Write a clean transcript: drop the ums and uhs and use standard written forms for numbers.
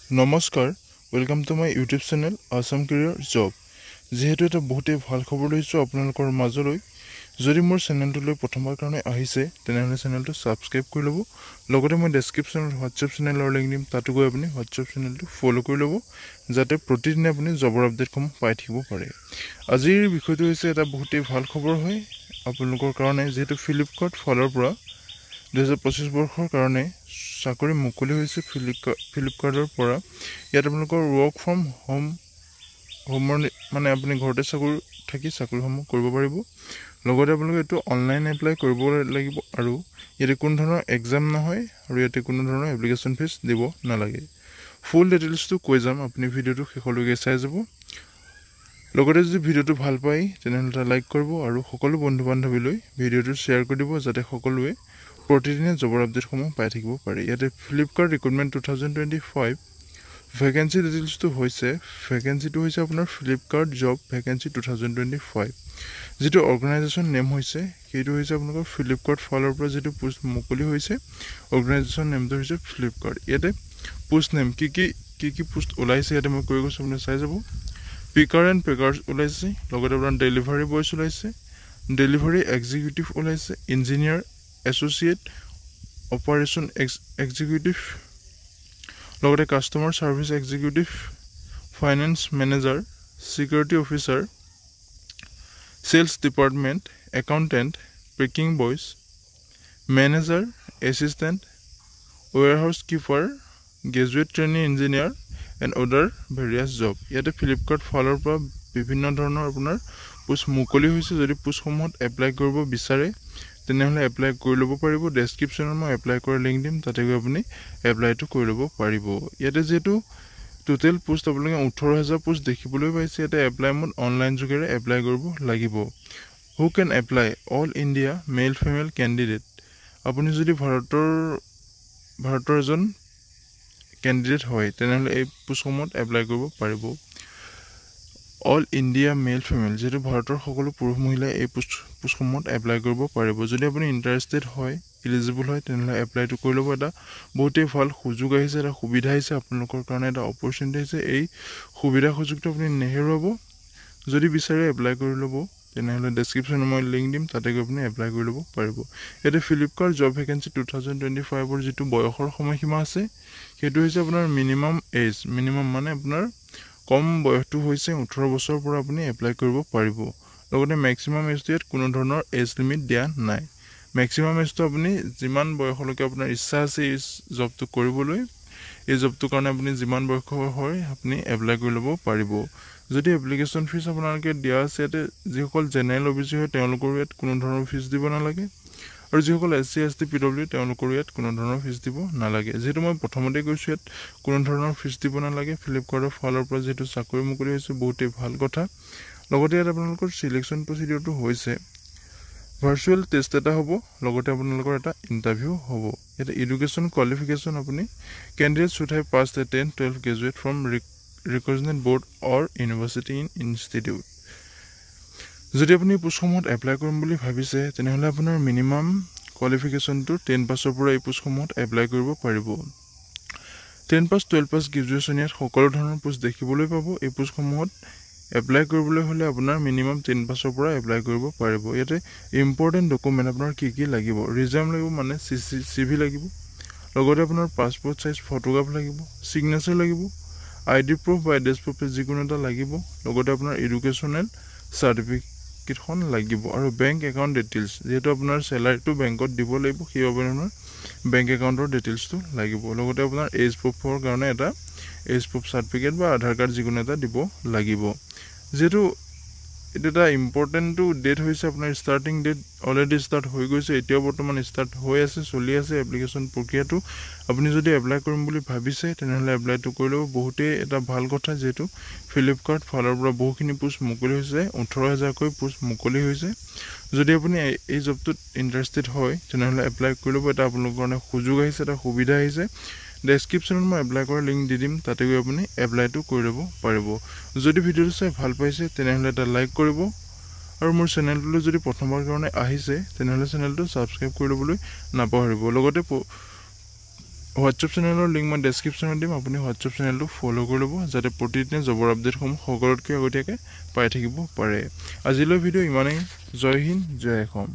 নমস্কাৰ welcome to my YouTube channel Assam career job যেহেতু এটা বহুতেই ভাল খবৰ লৈছোঁ আপোনালোকৰ মাজলৈ যদি মোৰ চেনেলটোলৈ প্ৰথমবাৰ কাৰণে আহিছে তেনেহ'লে চেনেলটো ছাবস্ক্ৰাইব কৰি ল'ব লগতে মই ডেছক্ৰিপশ্যনত হোৱাটছএপ চেনেলৰ লিংক দিম তাতো গৈ আপুনি হোৱাটছএপ চেনেলটো ফ'ল' কৰি ল'ব যাতে প্ৰতিদিনে আপুনি জবৰ আপডেটসমূহ পাই থাকিব পাৰে আজিৰ বিষয়টো হৈছে এটা বহুতেই ভাল খবৰ হয় আপোনালোকৰ কাৰণে যেহেতু ফ্লিপকাৰ্ট ফালৰ পৰা 2025 বৰ্ষৰ কাৰণে চাকৰি মুকলি হৈছে ফ্লিপকাৰ্টৰ পৰা ইয়াত আপোনালোকৰ ৱৰ্ক ফ্ৰম হোমৰ মানে আপুনি ঘৰতে চাকৰিসমূহ কৰিব পাৰিব লগতে আপোনালোকে এইটো অনলাইন এপ্লাই কৰিব লাগিব আৰু ইয়াতে কোনো ধৰণৰ এক্সাম নহয় আৰু ইয়াতে কোনো ধৰণৰ এপ্লিকেশ্যন ফিজ দিব নালাগে ফুল ডিটেইলছটো কৈ যাম আপুনি ভিডিঅ'টো শেষলৈকে চাই যাব লগতে যদি ভিডিঅ'টো ভাল পায় তেনেহ'লে এটা লাইক কৰিব আৰু সকলো বন্ধু বান্ধৱীলৈ ভিডিঅ'টো শ্বেয়াৰ কৰি দিব যাতে সকলোৱে প্ৰতিদিনে জবৰ আপডেটসমূহ পাই থাকিব পাৰে ইয়াতে ফ্লিপকাৰ্ট ৰিক্ৰুটমেণ্ট 2025 ভেকেঞ্চি ডিটেইলছটো হৈছে আপোনাৰ ফ্লিপকাৰ্ট জব ভেকেঞ্চি 2025 যেটো অৰ্গেনাইজেশ্যন নেম হৈছে সেইটো হৈছে আপোনালোকৰ ফ্লিপকাৰ্ট ফালৰ পৰা যেটো পোষ্ট মুকলি হৈছে অৰ্গেনাইজেশ্যন নেমটো হৈছে ফ্লিপকাৰ্ট ইয়াতে পোষ্ট নেম কি পোষ্ট ওলাইছে ইয়াতে মই কৈ গৈছো আপুনি চাই যাব পিকাৰ এণ্ড পেকাৰ্ছ ওলাইছে লগতে আপোনাৰ ডেলিভাৰী বয়ছ ওলাইছে ডেলিভাৰী এক্সিকিউটিভ ওলাইছে ইঞ্জিনিয়াৰ এছ'চিয়েট অপাৰেশ্যন এক্সিকিউটিভ লগতে customer service executive finance manager security officer sales department accountant packing boys manager assistant warehouse keeper graduate trainee engineer and other various job ইয়াতে Flipkart ফালৰ পৰা বিভিন্ন ধৰণৰ আপোনাৰ post মুকলি হৈছে যদি পোষ্টসমূহত এপ্লাই কৰিব বিচাৰে তেনেহ'লে এপ্লাই কৰি ল'ব পাৰিব ডেছক্ৰিপশ্যনত মই এপ্লাই কৰাৰ লিংক দিম তাতে গৈ আপুনি এপ্লাইটো কৰি ল'ব পাৰিব ইয়াতে যেটো টোটেল পোষ্ট আপোনালোকে 18000 পোষ্ট দেখিবলৈ পাইছে ইয়াতে এপ্লাই মোড অনলাইন যোগেৰে এপ্লাই কৰিব লাগিব who can apply all India male female candidate আপুনি যদি ভাৰতৰ এজন কেণ্ডিডেট হয় তেনেহ'লে এই পোষ্টসমূহত এপ্লাই কৰিব পাৰিব অল ইণ্ডিয়া মেল ফিমেল যেটো ভাৰতৰ সকলো পুৰুষ মহিলা এই পোষ্টসমূহত এপ্লাই কৰিব পাৰিব যদি আপুনি ইন্টাৰেষ্টেড হয় এলিজিবল হয় তেনেহ'লে এপ্লাইটো কৰি ল'ব এটা বহুতেই ভাল সুযোগ আহিছে এটা সুবিধা আহিছে আপোনালোকৰ কাৰণে এটা অপৰচুনিটি আহিছে এই সুবিধা সুযোগটো আপুনি নেহেৰুৱাব যদি বিচাৰে এপ্লাই কৰি ল'ব তেনেহ'লে ডেছক্ৰিপশ্যনত মই লিংক দিম তাতে গৈ আপুনি এপ্লাই কৰি ল'ব পাৰিব ইয়াতে ফ্লিপকাৰ্ট জব ভেকেঞ্চি 2025 ৰ যেটো বয়সৰ সময়সীমা আছে সেইটো হৈছে আপোনাৰ মিনিমাম মানে আপোনাৰ কম বয়সটো হৈছে 18 বছৰৰ পৰা আপুনি এপ্লাই কৰিব পাৰিব লগতে ম্যাক্সিমাম এজটো ইয়াত কোনো ধৰণৰ এজ লিমিট দিয়া নাই ম্যাক্সিমাম এজটো আপুনি যিমান বয়সলৈকে আপোনাৰ ইচ্ছা আছে এই জবটো কৰিবলৈ এই জবটো কাৰণে আপুনি যিমান বয়সৰ হয় আপুনি এপ্লাই কৰি ল'ব পাৰিব যদি এপ্লিকেশ্যন ফিজ আপোনালোকে দিয়া আছে ইয়াতে যিসকল জেনেৰেল অবিচি হয় তেওঁলোকৰ ইয়াত কোনো ধৰণৰ ফিজ দিব নালাগে আৰু যিসকল এসসি এসটি পিডব্লিউ তেওঁলোকৰ ইয়াত কোনো ধৰণৰ ফিজ দিব নালাগে যেটো মই প্ৰথমতে কৈছো ইয়াত কোনো ধৰণৰ ফিজ দিব নালাগে ফ্লিপকাৰ্টৰ ফালৰ পৰা যেটো চাকৰি মুকলি হৈছে বহুতেই ভাল কথা লগতে ইয়াত আপোনালোকৰ সিলেকশন প্ৰসিডিউৰটো হৈছে ভাৰ্চুৱেল টেষ্ট এটা হ'ব লগতে আপোনালোকৰ এটা ইন্টাৰভিউ হ'ব এটা এডুকেশ্যন কোৱালিফিকেশ্যন আপুনি candidate should have passed a 10-12 graduate from recognized board or university in institute যদি আপুনি পোষ্টসমূহত এপ্লাই কৰিম বুলি ভাবিছে তেনেহ'লে আপোনাৰ মিনিমাম কোৱালিফিকেশ্যনটো 10 পাছৰ পৰা এই পোষ্টসমূহত এপ্লাই কৰিব পাৰিব 10 পাছ 12 পাছ গ্ৰেজুৱেচন ইয়াত সকলো ধৰণৰ পোষ্ট দেখিবলৈ পাব এই পোষ্টসমূহত এপ্লাই কৰিবলৈ হলে আপোনাৰ মিনিমাম 10 পাছৰ পৰা এপ্লাই কৰিব পাৰিব ইয়াতে ইম্পৰ্টেন্ট ডকুমেন্ট আপোনাৰ কি লাগিব ৰিজিউম লাগিব মানে সিভি লাগিব লগতে আপোনাৰ পাছপোৰ্ট সাইজ ফটোগ্ৰাফ লাগিব সিগনেচাৰ লাগিব আইডি প্ৰুফ বা এড্ৰেছ প্ৰুফ যিকোনো এটা লাগিব লগতে আপোনাৰ এডুকেশ্যনেল সাৰ্টিফিকেটখন লাগিব আৰু বেংক একাউণ্ট ডিটেইলছ যেটো আপোনাৰ স্যালাৰিটো বেংকত দিব লাগিব সেইবাবে আপোনাৰ বেংক একাউণ্টৰ ডিটেইলছটো লাগিব লগতে আপোনাৰ এজ প্ৰুফৰ কাৰণে এটা এজ প্ৰুফ সাৰ্টিফিকেট বা আধাৰ কাৰ্ড যিকোনো এটা দিব লাগিব যেটো এটা ইম্পৰ্টেন্ট ডেট হৈছে আপোনাৰ ষ্টাৰ্টিং ডেট অলৰেডি ষ্টাৰ্ট হৈ গৈছে এতিয়া বৰ্তমান ষ্টাৰ্ট হৈ আছে চলি আছে এপ্লিকেশ্যন প্ৰক্ৰিয়াটো আপুনি যদি এপ্লাই কৰিম বুলি ভাবিছে তেনেহ'লে এপ্লাইটো কৰি ল'ব বহুতেই এটা ভাল কথা যেটো ফ্লিপকাৰ্ট ফালৰ পৰা বহুখিনি পোষ্ট মুকলি হৈছে 18000 কৈ পোষ্ট মুকলি হৈছে যদি আপুনি এই জবটোত ইন্টাৰেষ্টেড হয় তেনেহ'লে এপ্লাই কৰি ল'ব এটা আপোনালোকৰ কাৰণে সুযোগ আহিছে এটা সুবিধা আহিছে ডেছক্ৰিপশ্যনত মই এপ্লাই কৰাৰ লিংক দি দিম তাতে গৈ আপুনি এপ্লাইটো কৰি ল'ব পাৰিব যদি ভিডিঅ'টো চাই ভাল পাইছে তেনেহ'লে এটা লাইক কৰিব আৰু মোৰ চেনেলটো যদি প্ৰথমবাৰ কাৰণে আহিছে তেনেহ'লে চেনেলটো সাবস্ক্ৰাইব কৰি ল'বলৈ নাপাহৰিব লগতে হোৱাটছএপ চেনেলৰ লিংক মই ডেছক্ৰিপশ্যনত দিম। আপুনি হোৱাটছএপ চেনেলটো ফ'ল' কৰি ল'ব যাতে প্ৰতিদিনে জবৰ আপডেটসমূহ সকলোতকৈ আগতীয়াকৈ পাই থাকিব পাৰে। আজিলৈ ভিডিঅ' ইমানেই। জয় হিন্দ, জয় অসম।